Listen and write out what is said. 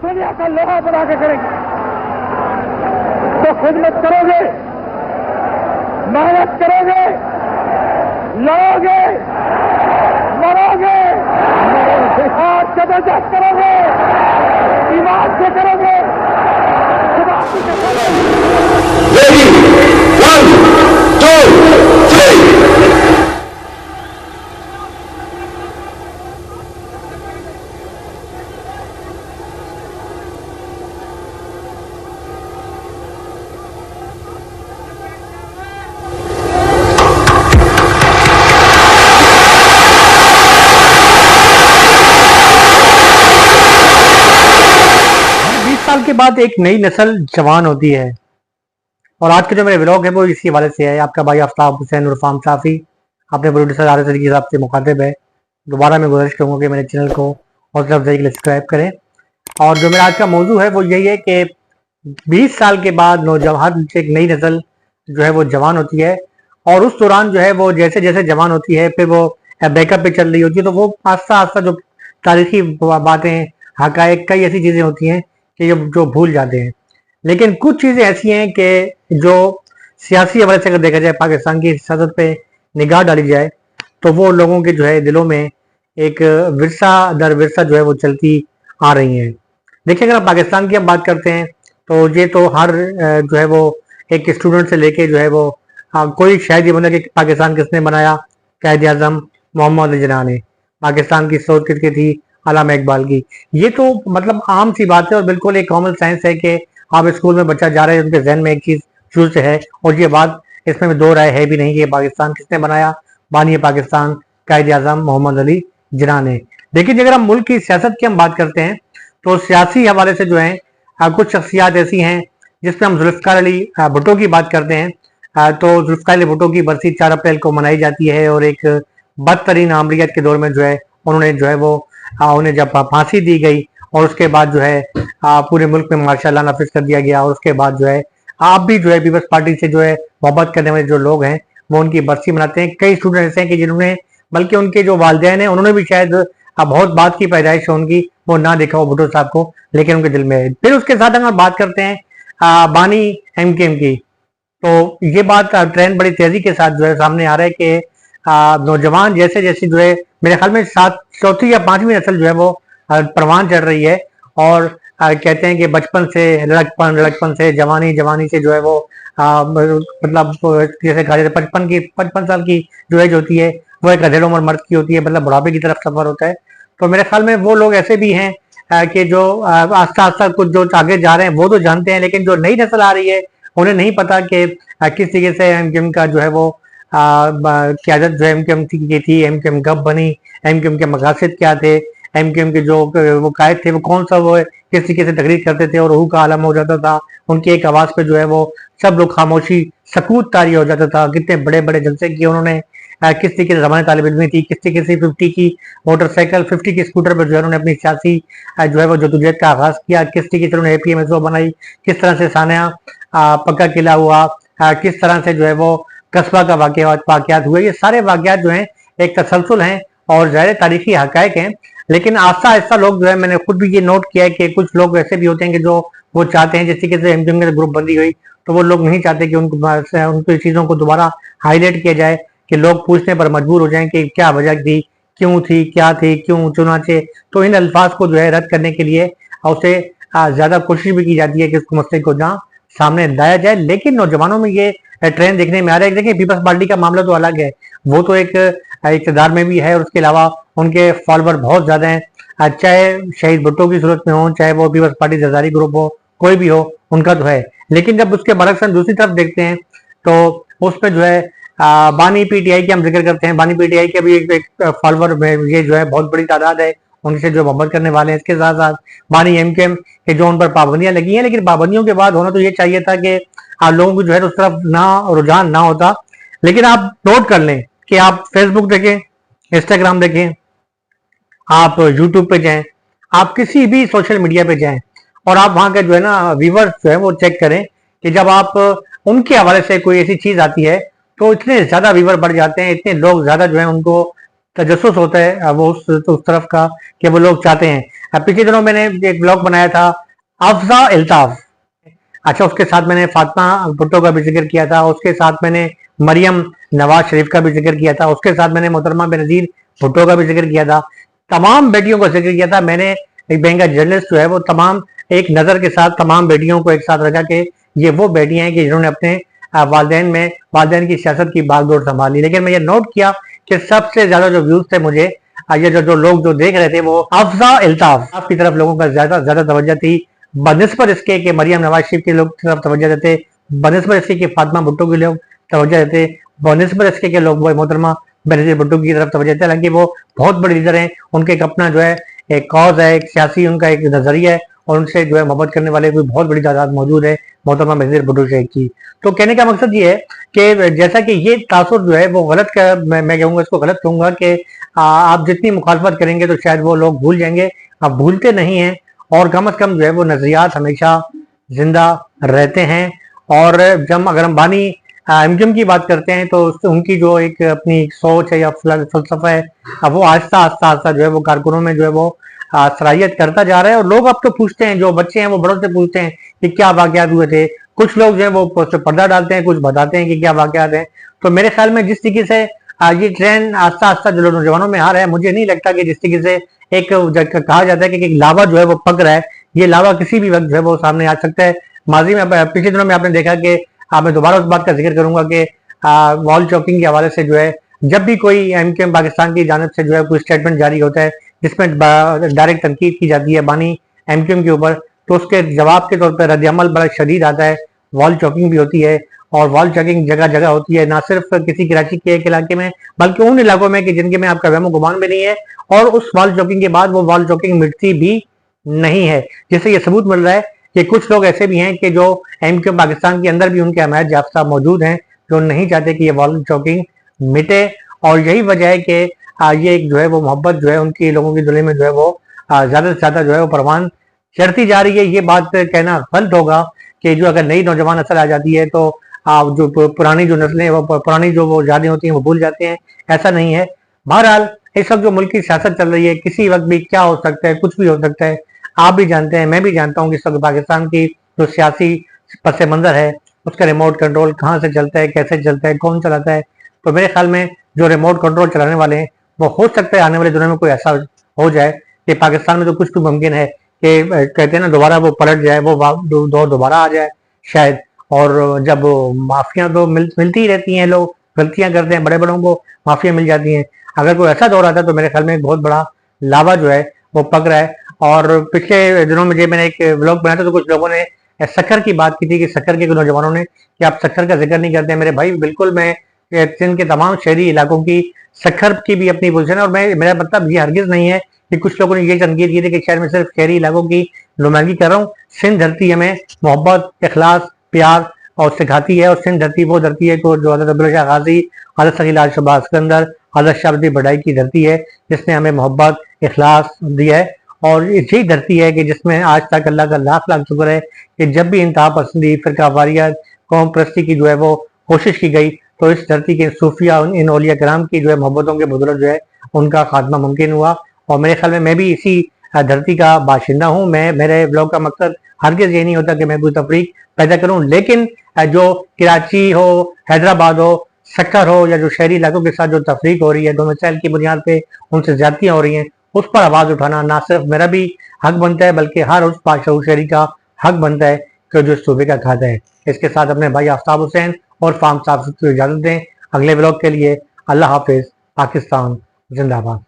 दुनिया का लोहा बना के करेंगे। तो खिदमत करोगे, मेहनत करोगे, लड़ोगे, मरोगे और जबरदस्त करोगे, ईमान से करोगे, खुदा की कसम। Ready? 1, 2, 3. साल के बाद एक नई नस्ल जवान होती है। और आज के जो मेरे व्लॉग है वो इसी हवाले से है। आपका भाई आफ्ताब हुसैन उर्फाम साफी अपने प्रोड्यूसर आर के हिसाब से मुखातिब है। दोबारा मैं गुजारिश करूँगा कि मेरे चैनल को हौसला अफजाई के लिए सब्सक्राइब करें। और जो मेरा आज का मौजू है वो यही है कि 20 साल के बाद नौजवान एक नई नस्ल जो है वो जवान होती है। और उस दौरान जो है वो जैसे जैसे जवान होती है फिर वो बैकअप पे चल रही होती है, तो वो आस्ता आस्ता जो तारीखी बातें, हकायक, कई ऐसी चीज़ें होती हैं कि जो भूल जाते हैं। लेकिन कुछ चीज़ें ऐसी हैं कि जो सियासी हवाले से अगर देखा जाए, पाकिस्तान की सियासत पे निगाह डाली जाए, तो वो लोगों के जो है दिलों में एक विरसा दर विरसा जो है वो चलती आ रही हैं। देखिए, अगर आप पाकिस्तान की हम बात करते हैं तो ये तो हर जो है वो एक स्टूडेंट से लेके जो है वो कोई शायद ये बना कि पाकिस्तान किसने बनाया, कायद आज़म मोहम्मद अली जिन्ना ने। पाकिस्तान की सोच किसकी थी, अल्लामा इकबाल की। ये तो मतलब आम सी बात है और बिल्कुल एक कॉमन सेंस है कि आप स्कूल में बच्चा जा रहे हैं, उनके जहन में एक चीज शुरू से है और ये बात इसमें दो राय है भी नहीं कि पाकिस्तान किसने बनाया, बानी पाकिस्तान कायद आज़म मोहम्मद अली जिन्ना ने। लेकिन अगर हम मुल्क की सियासत की हम बात करते हैं तो सियासी हवाले से जो है कुछ शख्सियात ऐसी हैं जिसमें हम जुल्फ़िकार अली भुट्टो की बात करते हैं। तो जुल्फ़िकार अली भुट्टो की बरसी 4 अप्रैल को मनाई जाती है और एक बदतरीन आमरीत के दौर में जो है उन्होंने जो है वो उन्हें जब फांसी दी गई और उसके बाद जो है पूरे मुल्क में मार्शल नाफिज कर दिया गया। और उसके बाद जो है आप भी जो है पीपल्स पार्टी से जो है मोहब्बत करने वाले जो लोग हैं वो उनकी बरसी मनाते हैं। कई स्टूडेंट ऐसे हैं कि जिन्होंने, बल्कि उनके जो वालिदैन हैं उन्होंने भी शायद बहुत बात की पैदाइश है उनकी, वो ना देखा हो भुट्टो साहब को, लेकिन उनके दिल में है। फिर उसके साथ अगर बात करते हैं बानी MKM की, तो ये बात ट्रेंड बड़ी तेजी के साथ जो है सामने आ रहा है कि नौजवान जैसे जैसे जो है मेरे ख्याल में चौथी या पांचवी नस्ल जो है वो परवान चढ़ रही है। और कहते हैं कि बचपन से लड़कपन से जवानी से जो है वो मतलब जैसे कहा जाता है 55 साल की जो एज होती है वो एक अधेड़ उम्र मर्द की होती है, मतलब बुढ़ापे की तरफ सफर होता है। तो मेरे ख्याल में वो लोग ऐसे भी हैं कि जो आस्ता आस्ता कुछ जो आगे जा रहे हैं वो तो जानते हैं, लेकिन जो नई नस्ल आ रही है उन्हें नहीं पता कि किस तरीके से MKM का जो है वो क्यादत जो MKM की थी, MKM कब बनी, MKM के मकासद क्या थे, MKM के जो वो कायद थे वो कौन सा वो किस तरीके से तकरीर करते थे और रूह का आलम हो जाता था। उनकी एक आवाज पे जो है वो सब लोग खामोशी सकूत तारी हो जाता था। कितने बड़े बड़े जलसे किए उन्होंने, किस तरीके से जमाने तालिब इल्मी थी, किस तरीके से 50 की मोटरसाइकिल 50 की स्कूटर पर जो है उन्होंने अपनी सियासी जो है वो जदोजहद का आगाज किया, किस तरीके से उन्होंने APMSO बनाई, किस तरह से सानिया पक्का किला हुआ, किस तरह से जो है वो कस्बा का वाकयात हुए। ये सारे वाकयात जो हैं एक तसलसल हैं और ज़ाहिर तारीखी हकायक हैं। लेकिन आस्ता आस्ता लोग जो है, मैंने खुद भी ये नोट किया है कि कुछ लोग ऐसे भी होते हैं कि जो वो चाहते हैं, जिस तरीके से MKM की ग्रुप बंदी हुई तो वो लोग नहीं चाहते कि उनको चीज़ों को दोबारा हाईलाइट किया जाए, कि लोग पूछने पर मजबूर हो जाएं कि क्या वजह थी, क्यों थी, क्या थी, क्यों चुनाचे। तो इन अल्फाज को जो है रद्द करने के लिए उसे ज़्यादा कोशिश भी की जाती है कि उस मसले को जहाँ सामने लाया जाए। लेकिन नौजवानों में ये ट्रेंड देखने में आ रहा है। देखिए, पीपल्स पार्टी का मामला तो अलग है, वो तो एक इक़्तिदार में भी है और उसके अलावा उनके फॉलोअर बहुत ज्यादा हैं। चाहे शहीद भुट्टो की सूरत में हो, चाहे वो पीपल्स पार्टी जरदारी ग्रुप हो, कोई भी हो, उनका तो है। लेकिन जब उसके बरक्स हम दूसरी तरफ देखते हैं तो उसमें जो है बानी PTI की हम जिक्र करते हैं। बानी PTI के भी एक फॉलोअर में ये जो है बहुत बड़ी तादाद है उनसे जो मोहब्बत करने वाले हैं। इसके साथ साथ बानी MKM के जो उन पर पाबंदियां लगी हैं, लेकिन पाबंदियों के बाद होना तो ये चाहिए था कि आप लोगों को जो है उस तरफ ना रुझान ना होता। लेकिन आप नोट कर लें कि आप फेसबुक देखें, इंस्टाग्राम देखें, आप यूट्यूब पे जाएं, आप किसी भी सोशल मीडिया पे जाएं और आप वहां के जो है ना व्यूवर्स जो है वो चेक करें कि जब आप उनके हवाले से कोई ऐसी चीज आती है तो इतने ज्यादा व्यूवर बढ़ जाते हैं, इतने लोग ज्यादा जो है उनको तजस्सुस होता है वो उस तरफ का कि वो लोग चाहते हैं। अब पिछले दिनों मैंने एक ब्लॉग बनाया था अफजा अल्ताफ, अच्छा उसके साथ मैंने फातिमा भुट्टो का भी जिक्र किया था, उसके साथ मैंने मरियम नवाज शरीफ का भी जिक्र किया था, उसके साथ मैंने मोहतरमा बेनजीर भुट्टो का भी जिक्र किया था। तमाम बेटियों का जिक्र किया था मैंने। एक बैंक का जर्नलिस्ट जो है वो तमाम एक नज़र के साथ तमाम बेटियों को एक साथ रखा कि ये वो बेटियां हैं कि जिन्होंने अपने वालदेन की सियासत की बागडोर संभाली। लेकिन मैं ये नोट किया कि सबसे ज्यादा जो व्यूज थे मुझे ये जो लोग जो देख रहे थे वो अफजा अल्ताफ की तरफ लोगों का ज्यादा तवज्जो थी बनिस्बत इसके कि मरियम नवाज शरीफ के लोग तरफ तवज्जो देते, बनिस्बत इसके कि फातिमा भुट्टो के लोग तवज्जो देते, बनिस्बत इसके कि लोग मोहतरमा बेनजीर भुट्टो की तरफ तवज्जो देते। हालांकि वो बहुत बड़े लीडर हैं, उनके एक अपना जो है एक कॉज है, एक सियासी उनका एक नजरिया है और उनसे जो है मोहब्बत करने वाले कोई बहुत बड़ी तादाद मौजूद है मोहतरमा बेनजीर भुट्टो शेख की। तो कहने का मकसद ये है कि जैसा कि ये तासुर जो है वो गलत मैं कहूँगा इसको गलत कहूँगा कि आप जितनी मुखालफत करेंगे तो शायद वो लोग भूल जाएंगे, आप भूलते नहीं हैं और कम अज कम जो है वो नजरियात हमेशा जिंदा रहते हैं। और जब अगर हम बानी एमजीएम की बात करते हैं तो उनकी जो एक अपनी सोच है या फलसफा है अब वो आहिस्ता आहिस्ता जो है वो कारकुनों में जो है वो सराहियत करता जा रहा है। और लोग अब तो पूछते हैं, जो बच्चे हैं वो बड़ों से पूछते हैं कि क्या वाकयात हुए थे। कुछ लोग जो है वो पर्दा डालते हैं, कुछ बताते हैं कि क्या वाकयात है। तो मेरे ख्याल में जिस तरीके से ये ट्रेंड आस्ता आस्ता जो नौजवानों में आ रहा है, मुझे नहीं लगता कि जिस तरीके से एक कहा जाता है कि लावा जो है वो पक रहा है, ये लावा किसी भी वक्त जो है वो सामने आ सकता है। माजी में पिछले दिनों में आपने देखा कि मैं दोबारा उस बात का जिक्र करूंगा कि वॉल चौकिंग के हवाले से जो है जब भी कोई एमक्यूएम पाकिस्तान की जानिब से जो है कोई स्टेटमेंट जारी होता है जिसमें डायरेक्ट तनकीद की जाती है बानी एमक्यूएम के ऊपर, तो उसके जवाब के तौर पर रद्दअमल बड़ा शदीद आता है। वॉल चौकिंग भी होती है और वॉल चौकिंग जगह जगह होती है, ना सिर्फ किसी कराची के एक इलाके में बल्कि उन इलाकों में कि जिनके में आपका वहम गुमान भी नहीं है। और उस वॉल चौकिंग के बाद वो वॉल चौकिंग मिटती भी नहीं है, जिससे ये सबूत मिल रहा है कि कुछ लोग ऐसे भी हैं कि जो एमक्यूएम पाकिस्तान के अंदर भी उनके हमायत याफ्ता मौजूद हैं जो नहीं चाहते कि ये वॉल चौकिंग मिटे। और यही वजह है कि ये एक जो है वो मोहब्बत जो है उनकी लोगों की दिलों में जो है वो ज्यादा से ज्यादा जो है वो परवान चढ़ती जा रही है। ये बात कहना गलत होगा कि जो अगर नई नौजवान नस्ल आ जाती है तो जो पुरानी जो नस्लें वो पुरानी जो वो यादें होती हैं वो भूल जाते हैं, ऐसा नहीं है। बहरहाल इस वक्त जो मुल्क की सियासत चल रही है किसी वक्त भी क्या हो सकता है, कुछ भी हो सकता है। आप भी जानते हैं, मैं भी जानता हूँ कि इस वक्त पाकिस्तान की जो सियासी पस मंजर है उसका रिमोट कंट्रोल कहाँ से चलता है, कैसे चलता है, कौन चलाता है। तो मेरे ख्याल में जो रिमोट कंट्रोल चलाने वाले हैं वो हो सकता है आने वाले दिनों में कोई ऐसा हो जाए कि पाकिस्तान में तो कुछ भी मुमकिन है कि कहते हैं ना दोबारा वो पलट जाए, वो दौर दोबारा आ जाए शायद। और जब माफियां तो मिलती ही रहती हैं, लोग गलतियां करते हैं, बड़े बड़ों को माफिया मिल जाती हैं। अगर कोई ऐसा दौर आता है तो मेरे ख्याल में एक बहुत बड़ा लावा जो है वो पक रहा है। और पिछले दिनों में मैंने एक व्लॉग बनाया था तो कुछ लोगों ने सक्कर की बात की थी कि सक्कर के नौजवानों ने कि आप सक्कर का जिक्र नहीं करते। मेरे भाई बिल्कुल, मैं सिंध के तमाम शहरी इलाकों की सक्कर की भी अपनी पोजीशन है और मेरा मतलब ये हरगिज नहीं है कि कुछ लोगों ने ये तनकीद की थी कि शायद मैं सिर्फ शहरी इलाकों की नुमाइंदगी कर रहा हूँ। सिंध धरती हमें मोहब्बत, इखलास, प्यार और सिखाती है। और सिंध धरती वो धरती है जो हज़रत अब्दुल शाह गाजी, हज़रत सलील शहबाज सिकंदर, हज़रत शाहबदी बड़ाई की धरती है जिसने हमें मोहब्बत, इखलास दिया है। और यही धरती है कि जिसमें आज तक अल्लाह का लाख लाख शुक्र है कि जब भी इंतहा पसंदी, फिरका वारियत, कौम परस्ती की जो है वो कोशिश की गई तो इस धरती के सूफिया, इन औलिया कराम की जो है मोहब्बतों के बदौलत जो है उनका खात्मा मुमकिन हुआ। और मेरे ख्याल में मैं भी इसी धरती का बाशिंदा हूँ। मेरे ब्लॉग का मकसद हरगिज़ ये नहीं होता कि मैं कोई तफरीक पैदा करूँ, लेकिन जो कराची हो, हैदराबाद हो, सक्कर हो या जो शहरी इलाकों के साथ जो तफरीक हो रही है, डोमिसाइल की बुनियाद पे उनसे ज्यादतियाँ हो रही हैं, उस पर आवाज़ उठाना ना सिर्फ मेरा भी हक बनता है बल्कि हर उस शहरी शहरी का हक बनता है कि जो सूबे का खाता है। इसके साथ अपने भाई आफ्ताब हुसैन और फार्म साहब को इजाज़त दें। अगले ब्लॉग के लिए अल्लाह हाफिज़। पाकिस्तान जिंदाबाद।